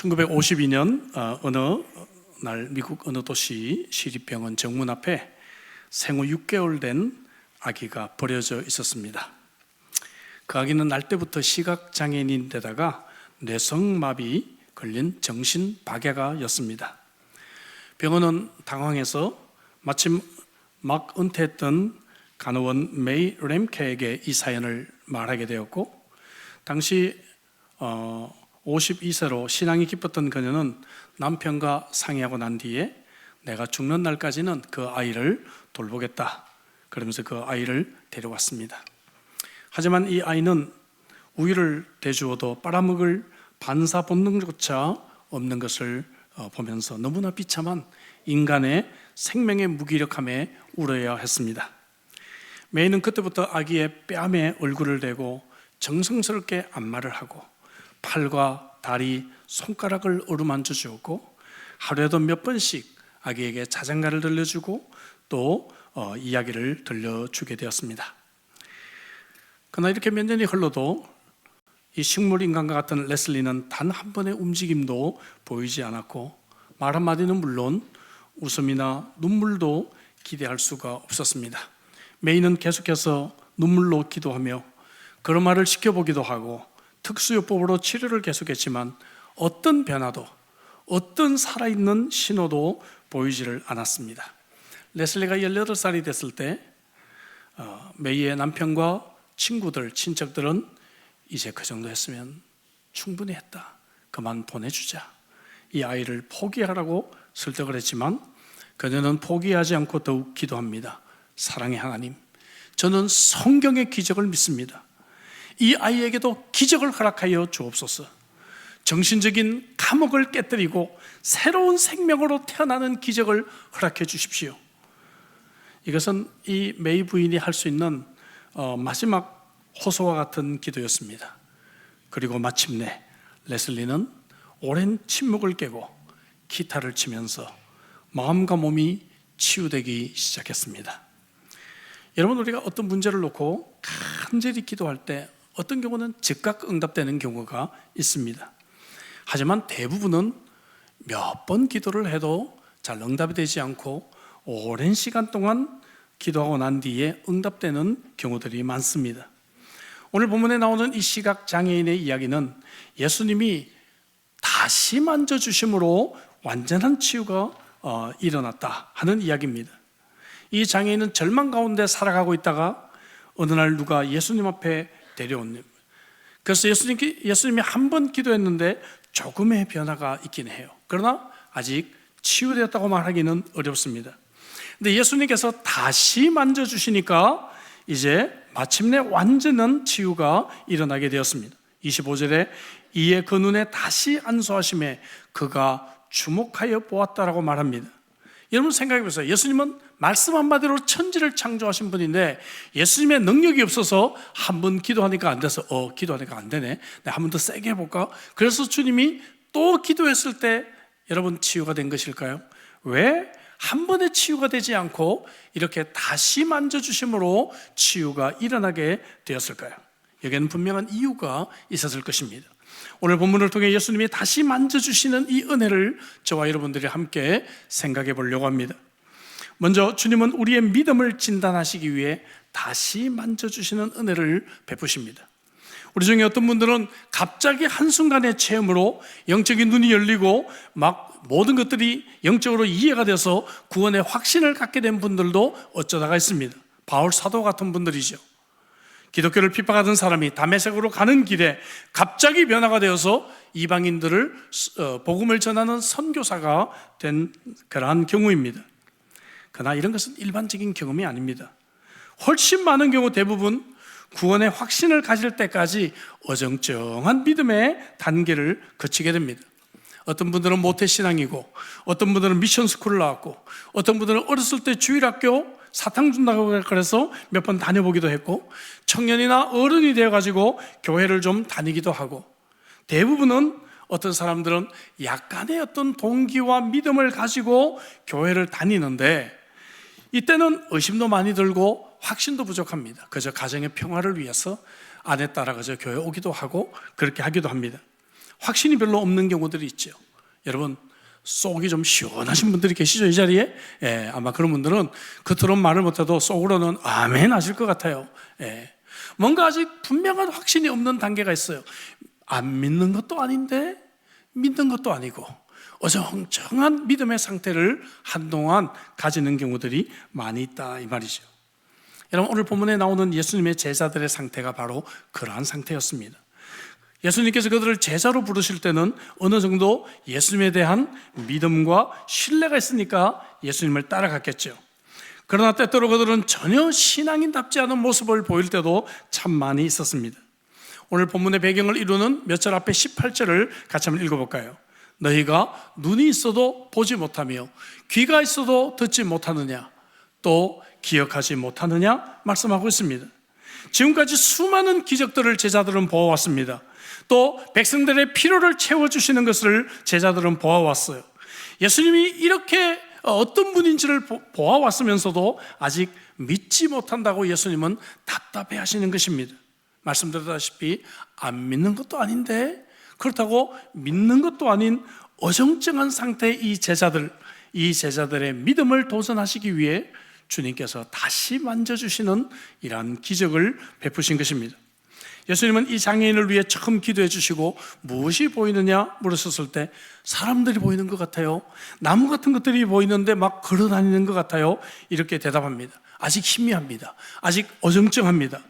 1952년 어느 날 미국 어느 도시 시립병원 정문 앞에 생후 6개월 된 아기가 버려져 있었습니다. 그 아기는 날 때부터 시각장애인인데다가 뇌성마비 걸린 정신박애가였습니다. 병원은 당황해서 마침 막 은퇴했던 간호원 메이 램케에게 이 사연을 말하게 되었고, 당시 52세로 신앙이 깊었던 그녀는 남편과 상의하고 난 뒤에 내가 죽는 날까지는 그 아이를 돌보겠다 그러면서 그 아이를 데려왔습니다. 하지만 이 아이는 우유를 대주어도 빨아먹을 반사 본능조차 없는 것을 보면서 너무나 비참한 인간의 생명의 무기력함에 울어야 했습니다. 메이는 그때부터 아기의 뺨에 얼굴을 대고 정성스럽게 안마를 하고 팔과 다리, 손가락을 어루만져 주었고, 하루에도 몇 번씩 아기에게 자장가를 들려주고 또 이야기를 들려주게 되었습니다. 그러나 이렇게 몇 년이 흘러도 이 식물인간과 같은 레슬리는 단 한 번의 움직임도 보이지 않았고, 말 한마디는 물론 웃음이나 눈물도 기대할 수가 없었습니다. 메이는 계속해서 눈물로 기도하며 그런 말을 지켜보기도 하고 특수요법으로 치료를 계속했지만 어떤 변화도, 어떤 살아있는 신호도 보이지를 않았습니다. 레슬리가 18살이 됐을 때 메이의 남편과 친구들, 친척들은 이제 그 정도 했으면 충분히 했다, 그만 보내주자, 이 아이를 포기하라고 설득을 했지만 그녀는 포기하지 않고 더욱 기도합니다. 사랑의 하나님, 저는 성경의 기적을 믿습니다. 이 아이에게도 기적을 허락하여 주옵소서. 정신적인 감옥을 깨뜨리고 새로운 생명으로 태어나는 기적을 허락해 주십시오. 이것은 이 메이 부인이 할 수 있는 마지막 호소와 같은 기도였습니다. 그리고 마침내 레슬리는 오랜 침묵을 깨고 기타를 치면서 마음과 몸이 치유되기 시작했습니다. 여러분, 우리가 어떤 문제를 놓고 간절히 기도할 때 어떤 경우는 즉각 응답되는 경우가 있습니다. 하지만 대부분은 몇 번 기도를 해도 잘 응답이 되지 않고 오랜 시간 동안 기도하고 난 뒤에 응답되는 경우들이 많습니다. 오늘 본문에 나오는 이 시각장애인의 이야기는 예수님이 다시 만져주심으로 완전한 치유가 일어났다 하는 이야기입니다. 이 장애인은 절망 가운데 살아가고 있다가 어느 날 누가 예수님 앞에 데려온 일. 그래서 예수님이 한 번 기도했는데 조금의 변화가 있긴 해요. 그러나 아직 치유되었다고 말하기는 어렵습니다. 근데 예수님께서 다시 만져주시니까 이제 마침내 완전한 치유가 일어나게 되었습니다. 25절에 이에 그 눈에 다시 안수하심에 그가 주목하여 보았다라고 말합니다. 여러분 생각해 보세요. 예수님은 말씀 한마디로 천지를 창조하신 분인데 예수님의 능력이 없어서 한 번 기도하니까 안 돼서 기도하니까 안 되네, 내가 한 번 더 세게 해볼까? 그래서 주님이 또 기도했을 때 여러분 치유가 된 것일까요? 왜 한 번에 치유가 되지 않고 이렇게 다시 만져주심으로 치유가 일어나게 되었을까요? 여기에는 분명한 이유가 있었을 것입니다. 오늘 본문을 통해 예수님이 다시 만져주시는 이 은혜를 저와 여러분들이 함께 생각해 보려고 합니다. 먼저 주님은 우리의 믿음을 진단하시기 위해 다시 만져주시는 은혜를 베푸십니다. 우리 중에 어떤 분들은 갑자기 한순간의 체험으로 영적인 눈이 열리고 막 모든 것들이 영적으로 이해가 돼서 구원의 확신을 갖게 된 분들도 어쩌다가 있습니다. 바울 사도 같은 분들이죠. 기독교를 핍박하던 사람이 다메섹으로 가는 길에 갑자기 변화가 되어서 이방인들을 복음을 전하는 선교사가 된 그러한 경우입니다. 그러나 이런 것은 일반적인 경험이 아닙니다. 훨씬 많은 경우 대부분 구원의 확신을 가질 때까지 어정쩡한 믿음의 단계를 거치게 됩니다. 어떤 분들은 모태신앙이고, 어떤 분들은 미션스쿨을 나왔고, 어떤 분들은 어렸을 때 주일학교 사탕 준다고 그래서 몇 번 다녀보기도 했고, 청년이나 어른이 되어가지고 교회를 좀 다니기도 하고, 대부분은 어떤 사람들은 약간의 어떤 동기와 믿음을 가지고 교회를 다니는데 이때는 의심도 많이 들고 확신도 부족합니다. 그저 가정의 평화를 위해서 아내 따라 그저 교회 오기도 하고 그렇게 하기도 합니다. 확신이 별로 없는 경우들이 있죠. 여러분, 속이 좀 시원하신 분들이 계시죠, 이 자리에? 예, 아마 그런 분들은 겉으로는 말을 못해도 속으로는 아멘 하실 것 같아요. 예. 뭔가 아직 분명한 확신이 없는 단계가 있어요. 안 믿는 것도 아닌데 믿는 것도 아니고 어정쩡한 믿음의 상태를 한동안 가지는 경우들이 많이 있다, 이 말이죠. 여러분, 오늘 본문에 나오는 예수님의 제자들의 상태가 바로 그러한 상태였습니다. 예수님께서 그들을 제자로 부르실 때는 어느 정도 예수님에 대한 믿음과 신뢰가 있으니까 예수님을 따라갔겠죠. 그러나 때때로 그들은 전혀 신앙인답지 않은 모습을 보일 때도 참 많이 있었습니다. 오늘 본문의 배경을 이루는 몇 절 앞에 18절을 같이 한번 읽어볼까요? 너희가 눈이 있어도 보지 못하며 귀가 있어도 듣지 못하느냐, 또 기억하지 못하느냐 말씀하고 있습니다. 지금까지 수많은 기적들을 제자들은 보아왔습니다. 또 백성들의 필요를 채워주시는 것을 제자들은 보아왔어요. 예수님이 이렇게 어떤 분인지를 보아왔으면서도 아직 믿지 못한다고 예수님은 답답해 하시는 것입니다. 말씀드렸다시피 안 믿는 것도 아닌데 그렇다고 믿는 것도 아닌 어정쩡한 상태의 이 제자들의 믿음을 도전하시기 위해 주님께서 다시 만져주시는 이러한 기적을 베푸신 것입니다. 예수님은 이 장애인을 위해 처음 기도해 주시고 무엇이 보이느냐 물으셨을 때 사람들이 보이는 것 같아요, 나무 같은 것들이 보이는데 막 걸어다니는 것 같아요, 이렇게 대답합니다. 아직 희미합니다. 아직 어정쩡합니다.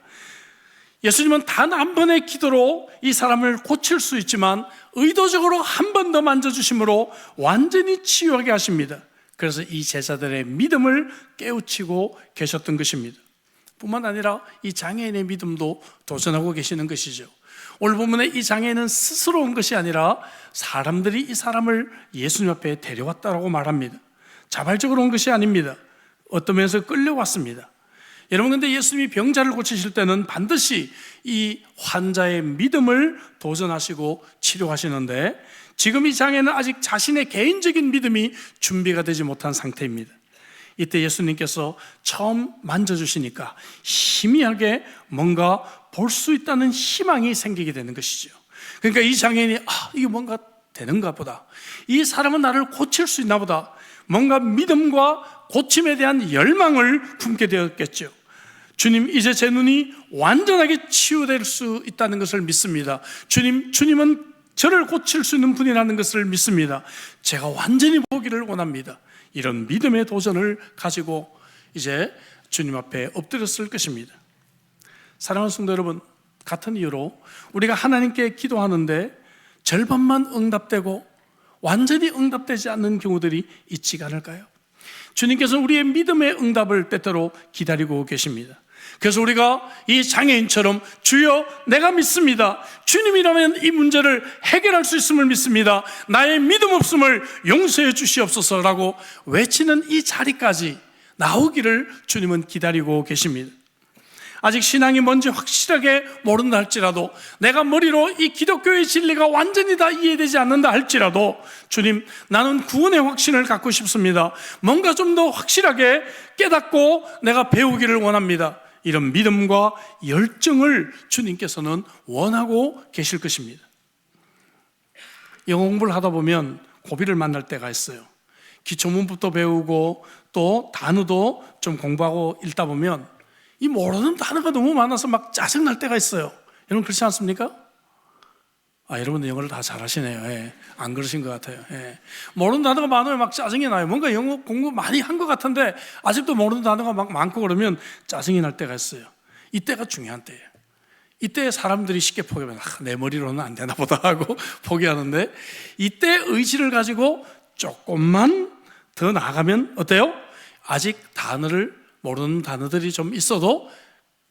예수님은 단 한 번의 기도로 이 사람을 고칠 수 있지만 의도적으로 한 번 더 만져주심으로 완전히 치유하게 하십니다. 그래서 이 제자들의 믿음을 깨우치고 계셨던 것입니다. 뿐만 아니라 이 장애인의 믿음도 도전하고 계시는 것이죠. 오늘 본문에 이 장애인은 스스로 온 것이 아니라 사람들이 이 사람을 예수님 앞에 데려왔다고 말합니다. 자발적으로 온 것이 아닙니다. 어떤 면에서 끌려왔습니다. 여러분, 근데 예수님이 병자를 고치실 때는 반드시 이 환자의 믿음을 도전하시고 치료하시는데 지금 이 장애는 아직 자신의 개인적인 믿음이 준비가 되지 못한 상태입니다. 이때 예수님께서 처음 만져주시니까 희미하게 뭔가 볼 수 있다는 희망이 생기게 되는 것이죠. 그러니까 이 장애인이 이게 뭔가 되는가 보다, 이 사람은 나를 고칠 수 있나 보다, 뭔가 믿음과 고침에 대한 열망을 품게 되었겠죠. 주님, 이제 제 눈이 완전하게 치유될 수 있다는 것을 믿습니다. 주님은 저를 고칠 수 있는 분이라는 것을 믿습니다. 제가 완전히 보기를 원합니다. 이런 믿음의 도전을 가지고 이제 주님 앞에 엎드렸을 것입니다. 사랑하는 성도 여러분, 같은 이유로 우리가 하나님께 기도하는데 절반만 응답되고 완전히 응답되지 않는 경우들이 있지가 않을까요? 주님께서는 우리의 믿음의 응답을 때때로 기다리고 계십니다. 그래서 우리가 이 장애인처럼 주여 내가 믿습니다, 주님이라면 이 문제를 해결할 수 있음을 믿습니다, 나의 믿음 없음을 용서해 주시옵소서라고 외치는 이 자리까지 나오기를 주님은 기다리고 계십니다. 아직 신앙이 뭔지 확실하게 모른다 할지라도, 내가 머리로 이 기독교의 진리가 완전히 다 이해되지 않는다 할지라도, 주님, 나는 구원의 확신을 갖고 싶습니다, 뭔가 좀 더 확실하게 깨닫고 내가 배우기를 원합니다, 이런 믿음과 열정을 주님께서는 원하고 계실 것입니다. 영어 공부를 하다 보면 고비를 만날 때가 있어요. 기초문법도 배우고 또 단어도 좀 공부하고 읽다 보면 이 모르는 단어가 너무 많아서 막 짜증날 때가 있어요. 여러분 그렇지 않습니까? 여러분들 영어를 다 잘하시네요. 예. 안 그러신 것 같아요. 예. 모르는 단어가 많으면 막 짜증이 나요. 뭔가 영어 공부 많이 한 것 같은데 아직도 모르는 단어가 막 많고 그러면 짜증이 날 때가 있어요. 이때가 중요한 때예요. 이때 사람들이 쉽게 포기하면 내 머리로는 안 되나 보다 하고 포기하는데, 이때 의지를 가지고 조금만 더 나아가면 어때요? 아직 모르는 단어들이 좀 있어도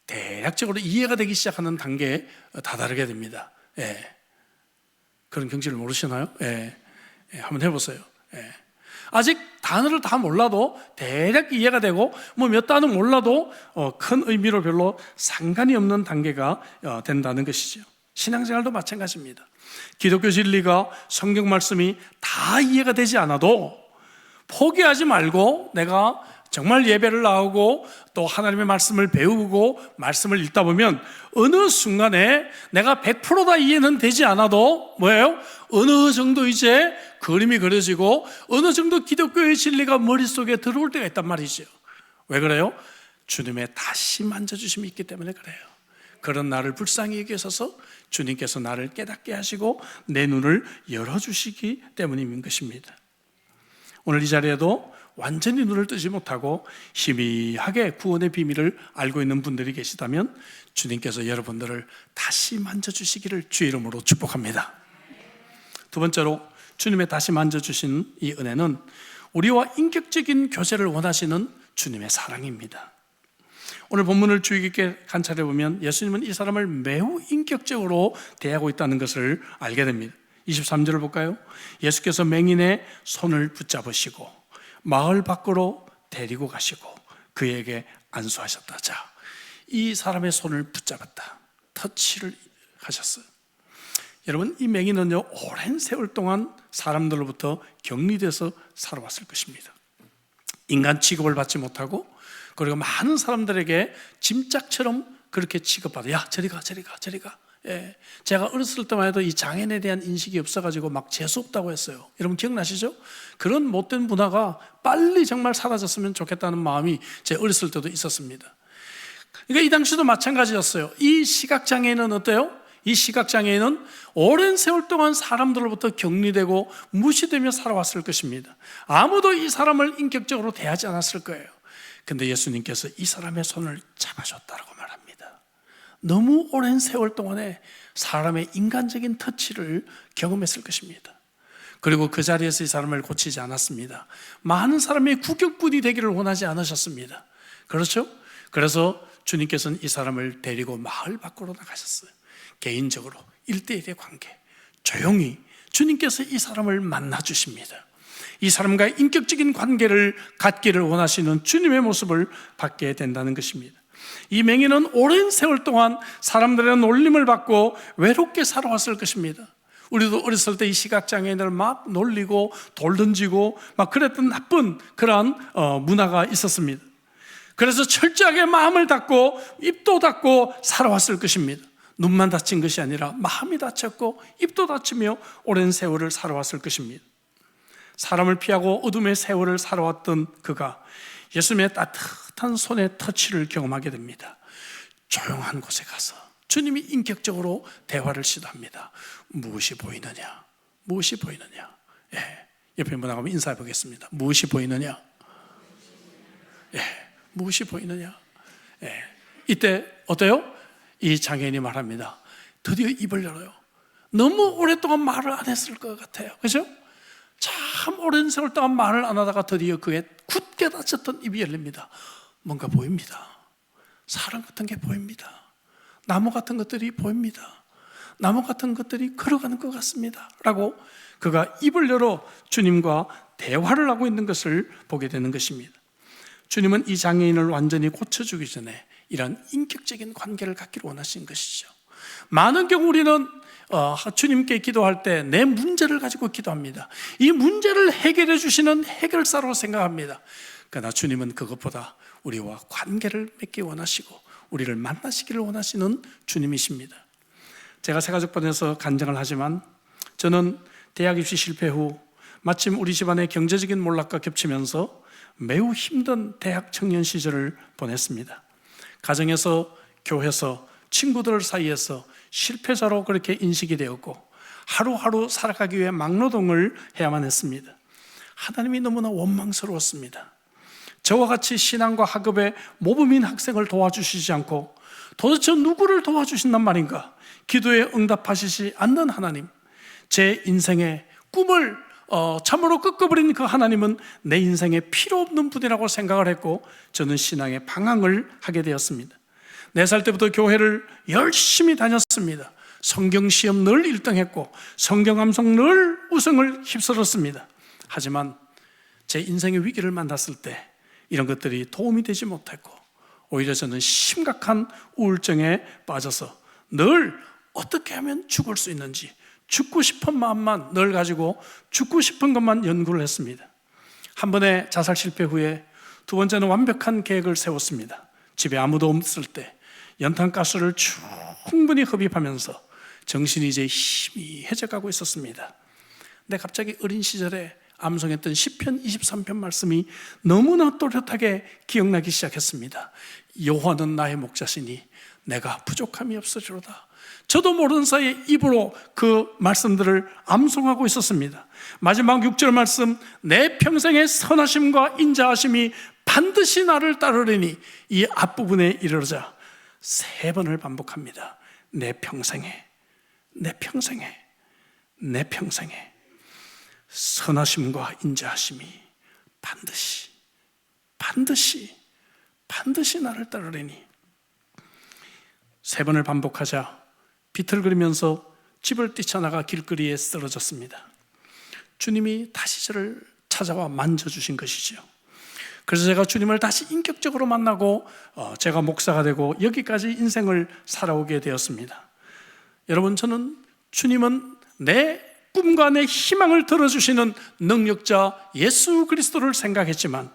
대략적으로 이해가 되기 시작하는 단계에 다다르게 됩니다. 예. 그런 경지를 모르시나요? 예. 한번 해보세요. 예. 아직 단어를 다 몰라도 대략 이해가 되고 몇 단어 몰라도 큰 의미로 별로 상관이 없는 단계가 된다는 것이죠. 신앙생활도 마찬가지입니다. 기독교 진리가, 성경 말씀이 다 이해가 되지 않아도 포기하지 말고 내가 정말 예배를 나오고 또 하나님의 말씀을 배우고 말씀을 읽다 보면 어느 순간에 내가 100%다 이해는 되지 않아도 뭐예요? 어느 정도 이제 그림이 그려지고 어느 정도 기독교의 진리가 머릿속에 들어올 때가 있단 말이죠. 왜 그래요? 주님의 다시 만져주심이 있기 때문에 그래요. 그런 나를 불쌍히 여기셔서 주님께서 나를 깨닫게 하시고 내 눈을 열어주시기 때문인 것입니다. 오늘 이 자리에도 완전히 눈을 뜨지 못하고 희미하게 구원의 비밀을 알고 있는 분들이 계시다면 주님께서 여러분들을 다시 만져주시기를 주의 이름으로 축복합니다. 두 번째로 주님의 다시 만져주신 이 은혜는 우리와 인격적인 교제를 원하시는 주님의 사랑입니다. 오늘 본문을 주의 깊게 관찰해 보면 예수님은 이 사람을 매우 인격적으로 대하고 있다는 것을 알게 됩니다. 23절을 볼까요? 예수께서 맹인의 손을 붙잡으시고 마을 밖으로 데리고 가시고 그에게 안수하셨다. 자, 이 사람의 손을 붙잡았다. 터치를 하셨어요. 여러분, 이 맹인은요, 오랜 세월 동안 사람들로부터 격리돼서 살아왔을 것입니다. 인간 취급을 받지 못하고 그리고 많은 사람들에게 짐짝처럼 그렇게 취급받아. 야, 저리 가. 예, 제가 어렸을 때만 해도 이 장애인에 대한 인식이 없어가지고 막 재수없다고 했어요. 여러분 기억나시죠? 그런 못된 문화가 빨리 정말 사라졌으면 좋겠다는 마음이 제 어렸을 때도 있었습니다. 그러니까 이 당시도 마찬가지였어요. 이 시각장애인은 어때요? 이 시각장애인은 오랜 세월 동안 사람들로부터 격리되고 무시되며 살아왔을 것입니다. 아무도 이 사람을 인격적으로 대하지 않았을 거예요. 근데 예수님께서 이 사람의 손을 잡아줬다고 말합니다. 너무 오랜 세월 동안에 사람의 인간적인 터치를 경험했을 것입니다. 그리고 그 자리에서 이 사람을 고치지 않았습니다. 많은 사람의 구격분이 되기를 원하지 않으셨습니다. 그렇죠? 그래서 주님께서는 이 사람을 데리고 마을 밖으로 나가셨어요. 개인적으로 1대1의 관계, 조용히 주님께서 이 사람을 만나주십니다. 이 사람과 인격적인 관계를 갖기를 원하시는 주님의 모습을 받게 된다는 것입니다. 이 맹인은 오랜 세월 동안 사람들의 놀림을 받고 외롭게 살아왔을 것입니다. 우리도 어렸을 때 이 시각장애인을 막 놀리고 돌 던지고 막 그랬던 나쁜 그런 문화가 있었습니다. 그래서 철저하게 마음을 닫고 입도 닫고 살아왔을 것입니다. 눈만 닫힌 것이 아니라 마음이 닫혔고 입도 닫히며 오랜 세월을 살아왔을 것입니다. 사람을 피하고 어둠의 세월을 살아왔던 그가 예수님의 따뜻한 손의 터치를 경험하게 됩니다. 조용한 곳에 가서 주님이 인격적으로 대화를 시도합니다. 무엇이 보이느냐? 무엇이 보이느냐? 예, 옆에 분하고 한번 인사해 보겠습니다. 무엇이 보이느냐? 예, 무엇이 보이느냐? 예, 이때 어때요? 이 장애인이 말합니다. 드디어 입을 열어요. 너무 오랫동안 말을 안 했을 것 같아요. 그죠? 참 오랜 세월 동안 말을 안 하다가 드디어 그의 굳게 닫혔던 입이 열립니다. 뭔가 보입니다. 사람 같은 게 보입니다. 나무 같은 것들이 보입니다. 나무 같은 것들이 걸어가는 것 같습니다. 라고 그가 입을 열어 주님과 대화를 하고 있는 것을 보게 되는 것입니다. 주님은 이 장애인을 완전히 고쳐주기 전에 이런 인격적인 관계를 갖기를 원하신 것이죠. 많은 경우 우리는 주님께 기도할 때 내 문제를 가지고 기도합니다. 이 문제를 해결해 주시는 해결사로 생각합니다. 그러나 주님은 그것보다 우리와 관계를 맺기 원하시고 우리를 만나시기를 원하시는 주님이십니다. 제가 새가족반에서 간증을 하지만 저는 대학 입시 실패 후 마침 우리 집안의 경제적인 몰락과 겹치면서 매우 힘든 대학 청년 시절을 보냈습니다. 가정에서, 교회에서, 친구들 사이에서 실패자로 그렇게 인식이 되었고 하루하루 살아가기 위해 막노동을 해야만 했습니다. 하나님이 너무나 원망스러웠습니다. 저와 같이 신앙과 학업에 모범인 학생을 도와주시지 않고 도대체 누구를 도와주신단 말인가? 기도에 응답하시지 않는 하나님, 제 인생의 꿈을 참으로 꺾어버린 그 하나님은 내 인생에 필요 없는 분이라고 생각을 했고 저는 신앙의 방황을 하게 되었습니다. 4살 때부터 교회를 열심히 다녔습니다. 성경시험 늘 1등했고 성경암송 늘 우승을 휩쓸었습니다. 하지만 제 인생의 위기를 만났을 때 이런 것들이 도움이 되지 못했고 오히려 저는 심각한 우울증에 빠져서 늘 어떻게 하면 죽을 수 있는지 죽고 싶은 마음만 늘 가지고 죽고 싶은 것만 연구를 했습니다. 한 번의 자살 실패 후에 두 번째는 완벽한 계획을 세웠습니다. 집에 아무도 없을 때 연탄가스를 충분히 흡입하면서 정신이 이제 희미해져가고 있었습니다. 근데 갑자기 어린 시절에 암송했던 시편 23편 말씀이 너무나 또렷하게 기억나기 시작했습니다. 여호와는 나의 목자시니 내가 부족함이 없으리로다. 저도 모르는 사이에 입으로 그 말씀들을 암송하고 있었습니다. 마지막 6절 말씀, 내 평생의 선하심과 인자하심이 반드시 나를 따르리니, 이 앞부분에 이르러자 3번을 반복합니다. 내 평생에, 내 평생에, 내 평생에 선하심과 인자하심이 반드시, 반드시, 반드시 나를 따르리니. 3번을 반복하자 비틀거리면서 집을 뛰쳐나가 길거리에 쓰러졌습니다. 주님이 다시 저를 찾아와 만져주신 것이죠. 그래서 제가 주님을 다시 인격적으로 만나고 제가 목사가 되고 여기까지 인생을 살아오게 되었습니다. 여러분, 저는 주님은 내 꿈과 내 희망을 들어주시는 능력자 예수 그리스도를 생각했지만,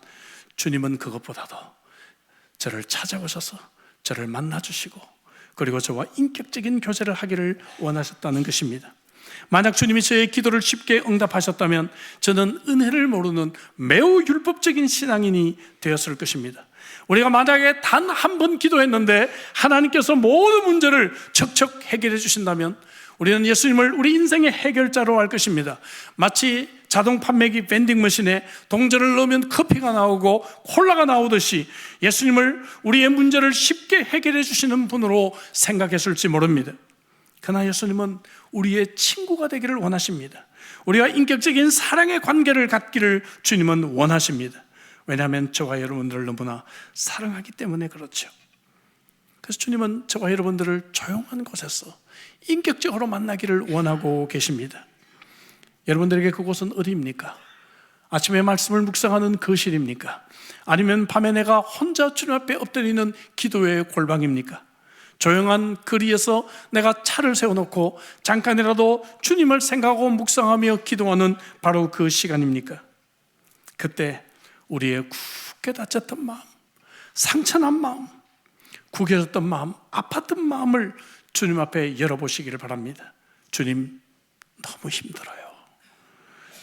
주님은 그것보다도 저를 찾아오셔서 저를 만나주시고 그리고 저와 인격적인 교제를 하기를 원하셨다는 것입니다. 만약 주님이 저의 기도를 쉽게 응답하셨다면 저는 은혜를 모르는 매우 율법적인 신앙인이 되었을 것입니다. 우리가 만약에 단 한 번 기도했는데 하나님께서 모든 문제를 척척 해결해 주신다면 우리는 예수님을 우리 인생의 해결자로 알 것입니다. 마치 자동 판매기 밴딩머신에 동전을 넣으면 커피가 나오고 콜라가 나오듯이 예수님을 우리의 문제를 쉽게 해결해 주시는 분으로 생각했을지 모릅니다. 그러나 예수님은 우리의 친구가 되기를 원하십니다. 우리가 인격적인 사랑의 관계를 갖기를 주님은 원하십니다. 왜냐하면 저와 여러분들을 너무나 사랑하기 때문에 그렇죠. 그래서 주님은 저와 여러분들을 조용한 곳에서 인격적으로 만나기를 원하고 계십니다. 여러분들에게 그곳은 어디입니까? 아침에 말씀을 묵상하는 거실입니까? 아니면 밤에 내가 혼자 주님 앞에 엎드리는 기도의 골방입니까? 조용한 거리에서 내가 차를 세워놓고 잠깐이라도 주님을 생각하고 묵상하며 기도하는 바로 그 시간입니까? 그때 우리의 굳게 다쳤던 마음, 상처난 마음, 구겨졌던 마음, 아팠던 마음을 주님 앞에 열어보시기를 바랍니다. 주님, 너무 힘들어요.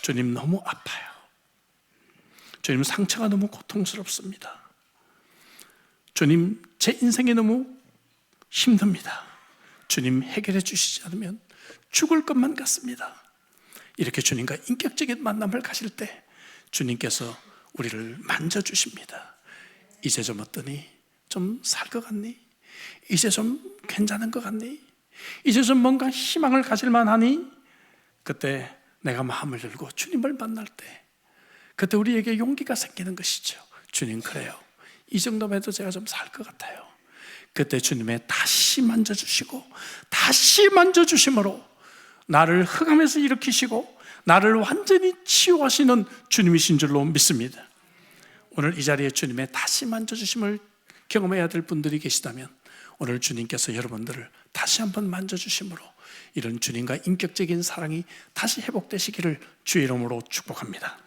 주님, 너무 아파요. 주님, 상처가 너무 고통스럽습니다. 주님, 제 인생이 너무 힘듭니다. 주님, 해결해 주시지 않으면 죽을 것만 같습니다. 이렇게 주님과 인격적인 만남을 가질 때 주님께서 우리를 만져주십니다. 이제 좀 어떠니? 좀 살 것 같니? 이제 좀 괜찮은 것 같니? 이제 좀 뭔가 희망을 가질 만하니? 그때 내가 마음을 열고 주님을 만날 때 그때 우리에게 용기가 생기는 것이죠. 주님, 그래요. 이 정도면 해도 제가 좀 살 것 같아요. 그때 주님의 다시 만져주시고 다시 만져주심으로 나를 흑암에서 일으키시고 나를 완전히 치유하시는 주님이신 줄로 믿습니다. 오늘 이 자리에 주님의 다시 만져주심을 경험해야 될 분들이 계시다면 오늘 주님께서 여러분들을 다시 한번 만져주심으로 이런 주님과 인격적인 사랑이 다시 회복되시기를 주의 이름으로 축복합니다.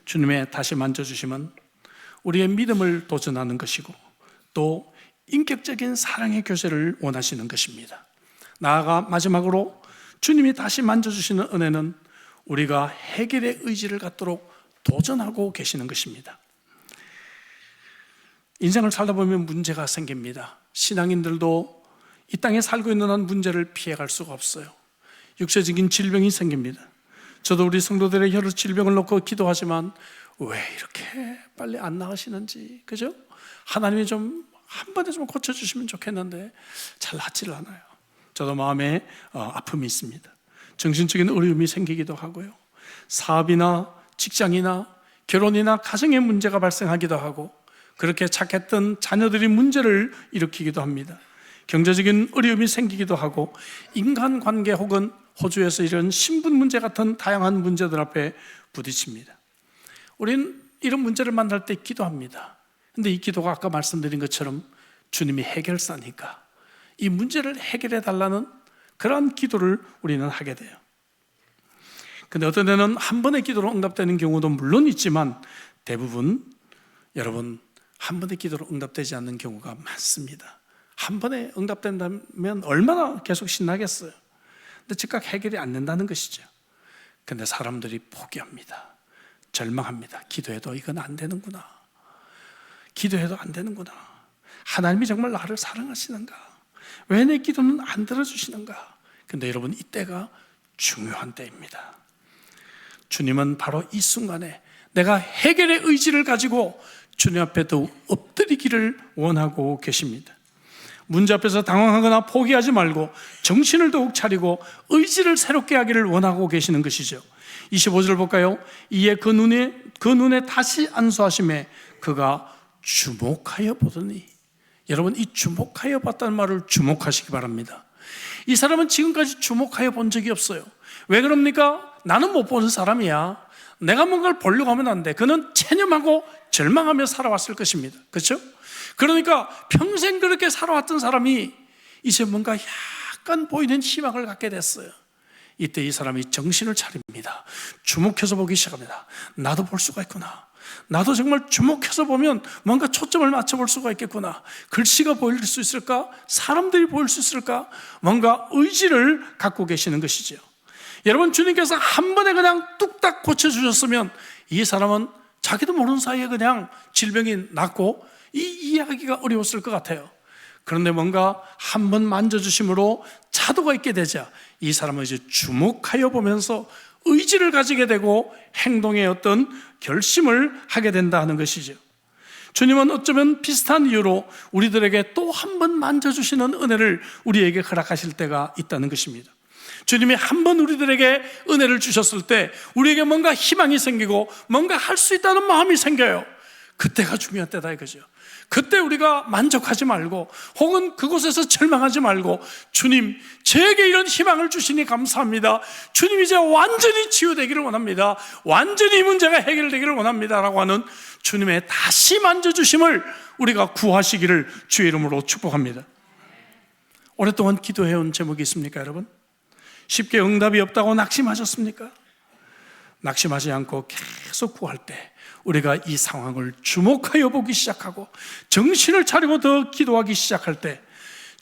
주님의 다시 만져주심은 우리의 믿음을 도전하는 것이고 또 인격적인 사랑의 교제를 원하시는 것입니다. 나아가 마지막으로 주님이 다시 만져주시는 은혜는 우리가 해결의 의지를 갖도록 도전하고 계시는 것입니다. 인생을 살다 보면 문제가 생깁니다. 신앙인들도 이 땅에 살고 있는 한 문제를 피해갈 수가 없어요. 육체적인 질병이 생깁니다. 저도 우리 성도들의 여러 질병을 놓고 기도하지만 왜 이렇게 빨리 안 나으시는지, 그죠? 하나님이 좀 한 번에 좀 고쳐주시면 좋겠는데 잘 낫지를 않아요. 저도 마음에 아픔이 있습니다. 정신적인 어려움이 생기기도 하고요. 사업이나 직장이나 결혼이나 가정의 문제가 발생하기도 하고 그렇게 착했던 자녀들이 문제를 일으키기도 합니다. 경제적인 어려움이 생기기도 하고 인간관계 혹은 호주에서 이런 신분 문제 같은 다양한 문제들 앞에 부딪힙니다. 우리는 이런 문제를 만날 때 기도합니다. 근데 이 기도가 아까 말씀드린 것처럼 주님이 해결사니까 이 문제를 해결해 달라는 그러한 기도를 우리는 하게 돼요. 근데 어떤 데는 한 번의 기도로 응답되는 경우도 물론 있지만 대부분 여러분, 한 번의 기도로 응답되지 않는 경우가 많습니다. 한 번에 응답된다면 얼마나 계속 신나겠어요. 근데 즉각 해결이 안 된다는 것이죠. 근데 사람들이 포기합니다. 절망합니다. 기도해도 이건 안 되는구나. 기도해도 안 되는구나. 하나님이 정말 나를 사랑하시는가? 왜 내 기도는 안 들어주시는가? 근데 여러분, 이때가 중요한 때입니다. 주님은 바로 이 순간에 내가 해결의 의지를 가지고 주님 앞에 더욱 엎드리기를 원하고 계십니다. 문제 앞에서 당황하거나 포기하지 말고 정신을 더욱 차리고 의지를 새롭게 하기를 원하고 계시는 것이죠. 25절 볼까요? 이에 그 눈에 다시 안수하심에 그가 주목하여 보더니, 여러분, 이 주목하여 봤다는 말을 주목하시기 바랍니다. 이 사람은 지금까지 주목하여 본 적이 없어요. 왜 그럽니까? 나는 못 보는 사람이야. 내가 뭔가를 보려고 하면 안 돼. 그는 체념하고 절망하며 살아왔을 것입니다. 그렇죠? 그러니까 평생 그렇게 살아왔던 사람이 이제 뭔가 약간 보이는 희망을 갖게 됐어요. 이때 이 사람이 정신을 차립니다. 주목해서 보기 시작합니다. 나도 볼 수가 있구나. 나도 정말 주목해서 보면 뭔가 초점을 맞춰볼 수가 있겠구나. 글씨가 보일 수 있을까? 사람들이 보일 수 있을까? 뭔가 의지를 갖고 계시는 것이죠. 여러분, 주님께서 한 번에 그냥 뚝딱 고쳐주셨으면 이 사람은 자기도 모르는 사이에 그냥 질병이 낫고 이해하기가 어려웠을 것 같아요. 그런데 뭔가 한 번 만져주심으로 차도가 있게 되자 이 사람은 이제 주목하여 보면서 의지를 가지게 되고 행동의 어떤 결심을 하게 된다 하는 것이죠. 주님은 어쩌면 비슷한 이유로 우리들에게 또 한 번 만져주시는 은혜를 우리에게 허락하실 때가 있다는 것입니다. 주님이 한 번 우리들에게 은혜를 주셨을 때 우리에게 뭔가 희망이 생기고 뭔가 할 수 있다는 마음이 생겨요. 그때가 중요한 때다 이거죠. 그때 우리가 만족하지 말고 혹은 그곳에서 절망하지 말고, 주님, 저에게 이런 희망을 주시니 감사합니다. 주님, 이제 완전히 치유되기를 원합니다. 완전히 이 문제가 해결되기를 원합니다 라고 하는 주님의 다시 만져주심을 우리가 구하시기를 주의 이름으로 축복합니다. 오랫동안 기도해온 제목이 있습니까, 여러분? 쉽게 응답이 없다고 낙심하셨습니까? 낙심하지 않고 계속 구할 때 우리가 이 상황을 주목하여 보기 시작하고 정신을 차리고 더 기도하기 시작할 때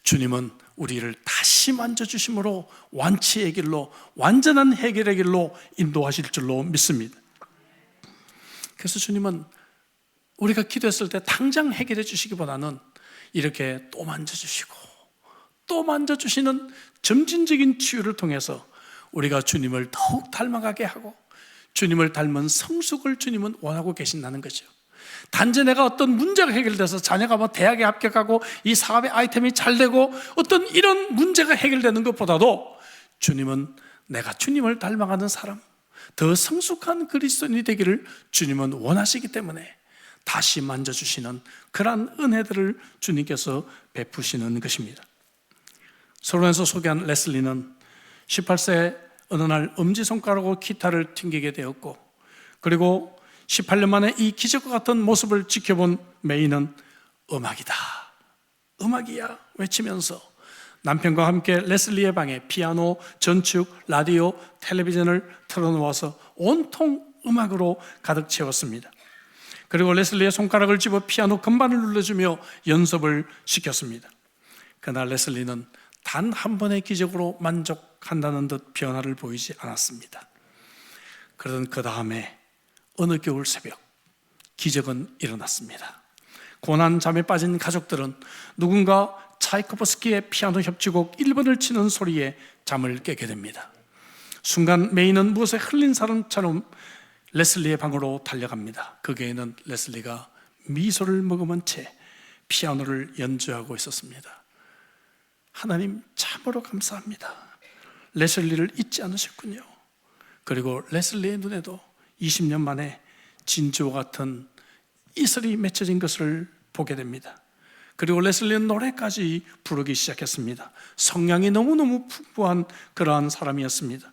주님은 우리를 다시 만져주심으로 완치의 길로, 완전한 해결의 길로 인도하실 줄로 믿습니다. 그래서 주님은 우리가 기도했을 때 당장 해결해 주시기보다는 이렇게 또 만져주시고 또 만져주시는 점진적인 치유를 통해서 우리가 주님을 더욱 닮아가게 하고 주님을 닮은 성숙을 주님은 원하고 계신다는 거죠. 단지 내가 어떤 문제가 해결돼서 자녀가 뭐 대학에 합격하고 이 사업의 아이템이 잘 되고 어떤 이런 문제가 해결되는 것보다도 주님은 내가 주님을 닮아가는 사람, 더 성숙한 그리스도인이 되기를 주님은 원하시기 때문에 다시 만져주시는 그러한 은혜들을 주님께서 베푸시는 것입니다. 서론에서 소개한 레슬리는 18세 어느 날 엄지손가락으로 기타를 튕기게 되었고, 그리고 18년 만에 이 기적과 같은 모습을 지켜본 메이는 음악이다, 음악이야 외치면서 남편과 함께 레슬리의 방에 피아노, 전축, 라디오, 텔레비전을 틀어놓아서 온통 음악으로 가득 채웠습니다. 그리고 레슬리의 손가락을 집어 피아노 건반을 눌러주며 연습을 시켰습니다. 그날 레슬리는 단 한 번의 기적으로 만족한다는 듯 변화를 보이지 않았습니다. 그러던 그 다음에 어느 겨울 새벽 기적은 일어났습니다. 고난 잠에 빠진 가족들은 누군가 차이코프스키의 피아노 협주곡 1번을 치는 소리에 잠을 깨게 됩니다. 순간 메이는 무엇에 흘린 사람처럼 레슬리의 방으로 달려갑니다. 거기에는 레슬리가 미소를 머금은 채 피아노를 연주하고 있었습니다. 하나님, 참으로 감사합니다. 레슬리를 잊지 않으셨군요. 그리고 레슬리의 눈에도 20년 만에 진주와 같은 이슬이 맺혀진 것을 보게 됩니다. 그리고 레슬리는 노래까지 부르기 시작했습니다. 성량이 너무너무 풍부한 그러한 사람이었습니다.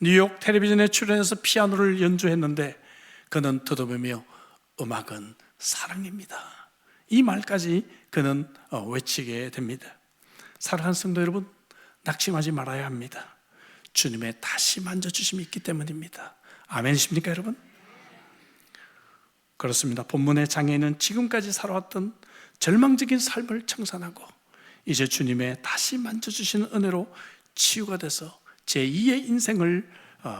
뉴욕 텔레비전에 출연해서 피아노를 연주했는데 그는 더듬으며 음악은 사랑입니다, 이 말까지 그는 외치게 됩니다. 사랑하는 성도 여러분, 낙심하지 말아야 합니다. 주님의 다시 만져주심이 있기 때문입니다. 아멘이십니까, 여러분? 그렇습니다. 본문의 장애인은 지금까지 살아왔던 절망적인 삶을 청산하고 이제 주님의 다시 만져주시는 은혜로 치유가 돼서 제2의 인생을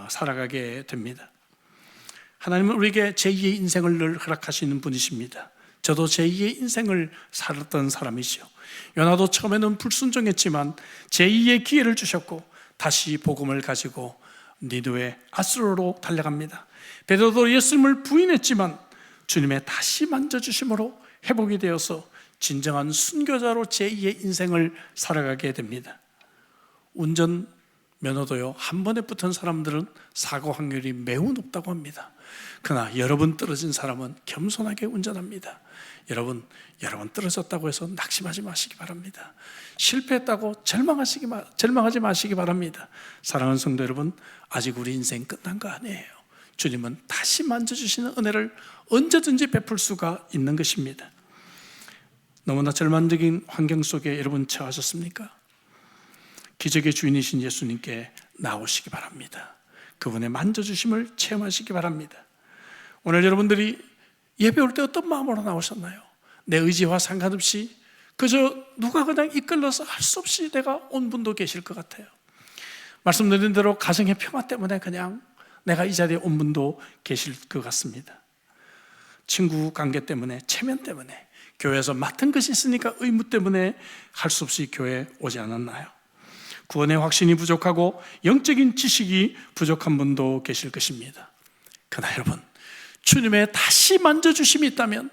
살아가게 됩니다. 하나님은 우리에게 제2의 인생을 늘 허락하시는 분이십니다. 저도 제2의 인생을 살았던 사람이죠. 요나도 처음에는 불순종했지만 제2의 기회를 주셨고 다시 복음을 가지고 니느웨 아수르로 달려갑니다. 베드로도 예수님을 부인했지만 주님의 다시 만져주심으로 회복이 되어서 진정한 순교자로 제2의 인생을 살아가게 됩니다. 운전 면허도요, 한 번에 붙은 사람들은 사고 확률이 매우 높다고 합니다. 그러나 여러분 떨어진 사람은 겸손하게 운전합니다. 여러분 떨어졌다고 해서 낙심하지 마시기 바랍니다. 실패했다고 절망하지 마시기 바랍니다. 사랑하는 성도 여러분, 아직 우리 인생 끝난 거 아니에요. 주님은 다시 만져주시는 은혜를 언제든지 베풀 수가 있는 것입니다. 너무나 절망적인 환경 속에 여러분 처하셨습니까? 기적의 주인이신 예수님께 나오시기 바랍니다. 그분의 만져주심을 체험하시기 바랍니다. 오늘 여러분들이 예배 올 때 어떤 마음으로 나오셨나요? 내 의지와 상관없이 그저 누가 그냥 이끌러서 할 수 없이 내가 온 분도 계실 것 같아요. 말씀드린 대로 가정의 평화 때문에 그냥 내가 이 자리에 온 분도 계실 것 같습니다. 친구 관계 때문에, 체면 때문에, 교회에서 맡은 것이 있으니까 의무 때문에 할 수 없이 교회에 오지 않았나요? 구원의 확신이 부족하고 영적인 지식이 부족한 분도 계실 것입니다. 그러나 여러분, 주님의 다시 만져주심이 있다면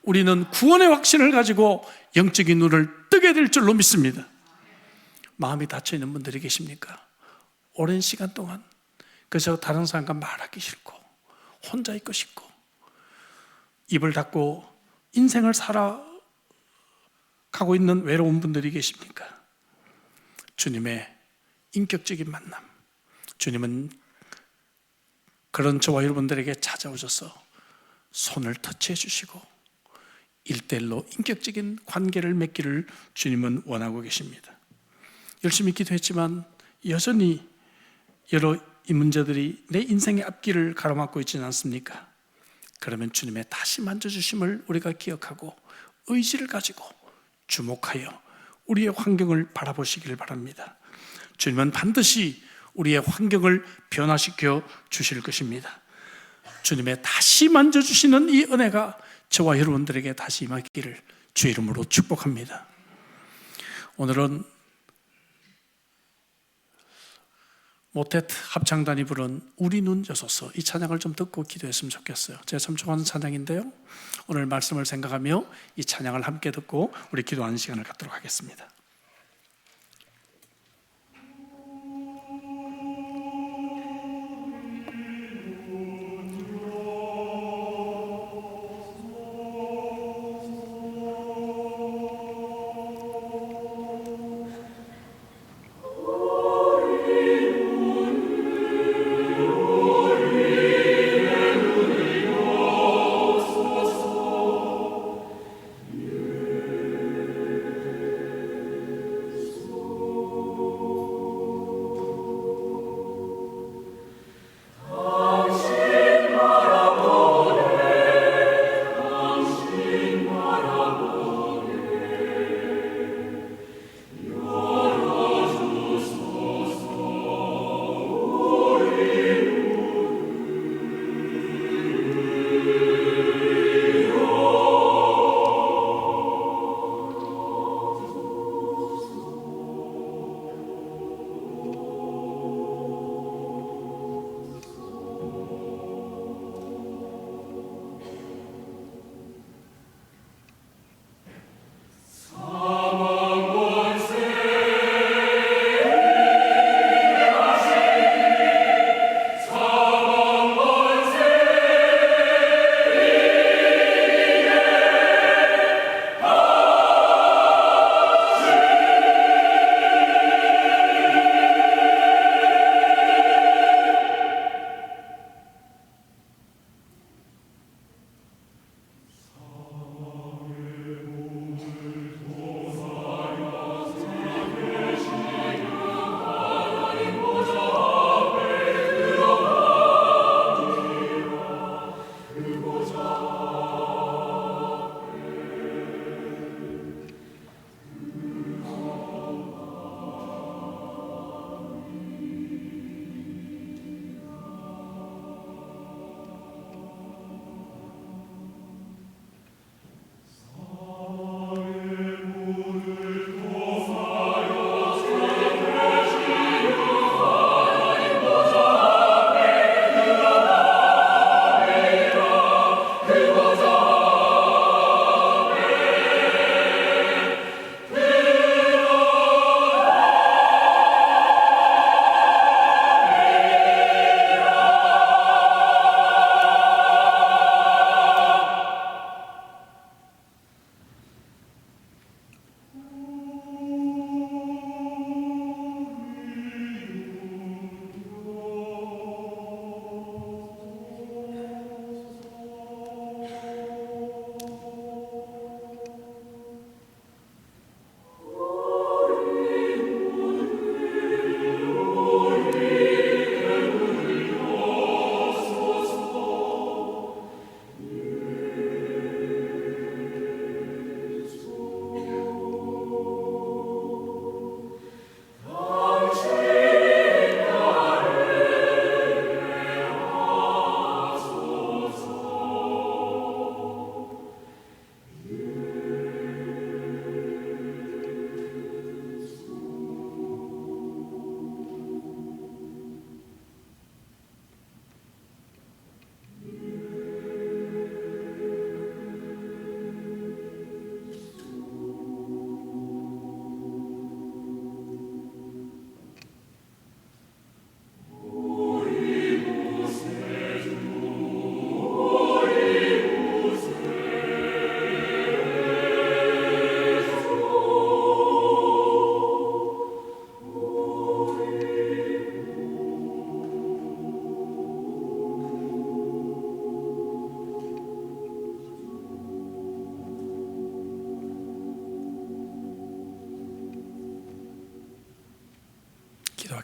우리는 구원의 확신을 가지고 영적인 눈을 뜨게 될 줄로 믿습니다. 마음이 닫혀있는 분들이 계십니까? 오랜 시간 동안 그래서 다른 사람과 말하기 싫고 혼자 있고 싶고 입을 닫고 인생을 살아가고 있는 외로운 분들이 계십니까? 주님의 인격적인 만남, 주님은 그런 저와 여러분들에게 찾아오셔서 손을 터치해 주시고 1대1로 인격적인 관계를 맺기를 주님은 원하고 계십니다. 열심히 기도했지만 여전히 여러 이 문제들이 내 인생의 앞길을 가로막고 있지는 않습니까? 그러면 주님의 다시 만져주심을 우리가 기억하고 의지를 가지고 주목하여 우리의 환경을 바라보시길 바랍니다. 주님은 반드시 우리의 환경을 변화시켜 주실 것입니다. 주님의 다시 만져주시는 이 은혜가 저와 여러분들에게 다시 임하기를 주의 이름으로 축복합니다. 오늘은 모테트 합창단이 부른 우리 눈 여소서, 이 찬양을 좀 듣고 기도했으면 좋겠어요. 제가 참 좋아하는 찬양인데요, 오늘 말씀을 생각하며 이 찬양을 함께 듣고 우리 기도하는 시간을 갖도록 하겠습니다.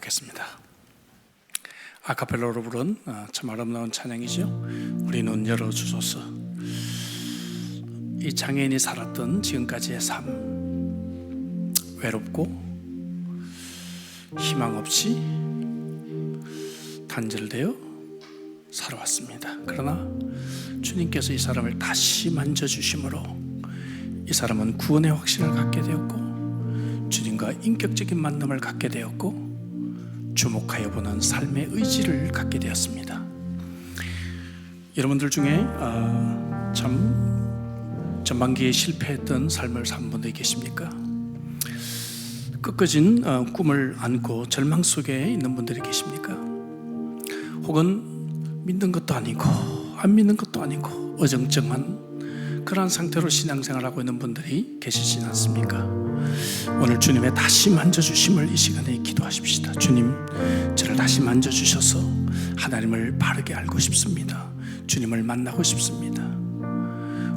기도하겠습니다. 아카펠라로 부른 참 아름다운 찬양이죠. 우리 눈 열어주소서. 이 장애인이 살았던 지금까지의 삶, 외롭고 희망 없이 단절되어 살아왔습니다. 그러나 주님께서 이 사람을 다시 만져주심으로 이 사람은 구원의 확신을 갖게 되었고 주님과 인격적인 만남을 갖게 되었고 주목하여 보는 삶의 의지를 갖게 되었습니다. 여러분들 중에 참 전반기에 실패했던 삶을 산 분들이 계십니까? 꺾어진 꿈을 안고 절망 속에 있는 분들이 계십니까? 혹은 믿는 것도 아니고 안 믿는 것도 아니고 어정쩡한 그러한 상태로 신앙생활하고 있는 분들이 계시진 않습니까? 오늘 주님의 다시 만져주심을 이 시간에 기도하십시다. 주님, 저를 다시 만져주셔서 하나님을 바르게 알고 싶습니다. 주님을 만나고 싶습니다.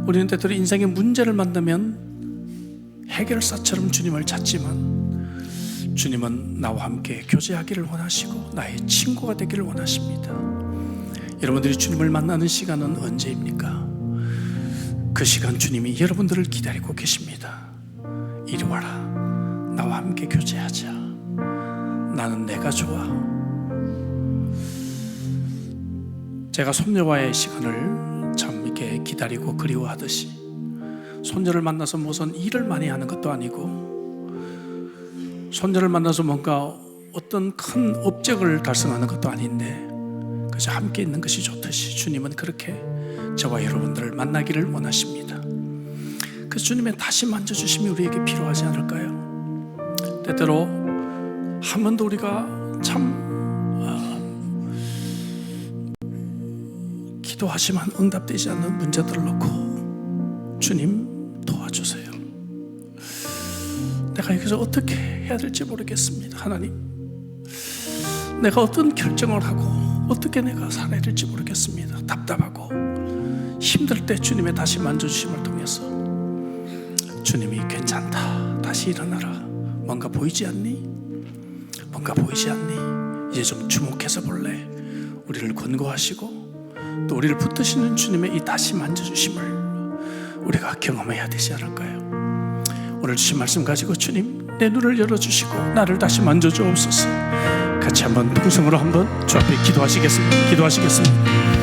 우리는 때때로 인생의 문제를 만나면 해결사처럼 주님을 찾지만 주님은 나와 함께 교제하기를 원하시고 나의 친구가 되기를 원하십니다. 여러분들이 주님을 만나는 시간은 언제입니까? 그 시간 주님이 여러분들을 기다리고 계십니다. 이리 와라, 나와 함께 교제하자. 나는 내가 좋아. 제가 손녀와의 시간을 참 이렇게 기다리고 그리워하듯이 손녀를 만나서 무슨 일을 많이 하는 것도 아니고 손녀를 만나서 뭔가 어떤 큰 업적을 달성하는 것도 아닌데 그저 함께 있는 것이 좋듯이 주님은 그렇게 저와 여러분들을 만나기를 원하십니다. 그래서 주님의 다시 만져주심이 우리에게 필요하지 않을까요? 때때로 한 번도 우리가 참 기도하지만 응답되지 않는 문제들을 놓고 주님 도와주세요. 내가 여기서 어떻게 해야 될지 모르겠습니다. 하나님, 내가 어떤 결정을 하고 어떻게 내가 살아야 될지 모르겠습니다. 답답하고 힘들 때 주님의 다시 만져주심을 통해서 주님이 괜찮다, 다시 일어나라, 뭔가 보이지 않니? 뭔가 보이지 않니? 이제 좀 주목해서 볼래? 우리를 권고하시고 또 우리를 붙드시는 주님의 이 다시 만져주심을 우리가 경험해야 되지 않을까요? 오늘 주신 말씀 가지고 주님, 내 눈을 열어주시고 나를 다시 만져주옵소서. 같이 한번 통성으로 한번 주 앞에 기도하시겠습니다.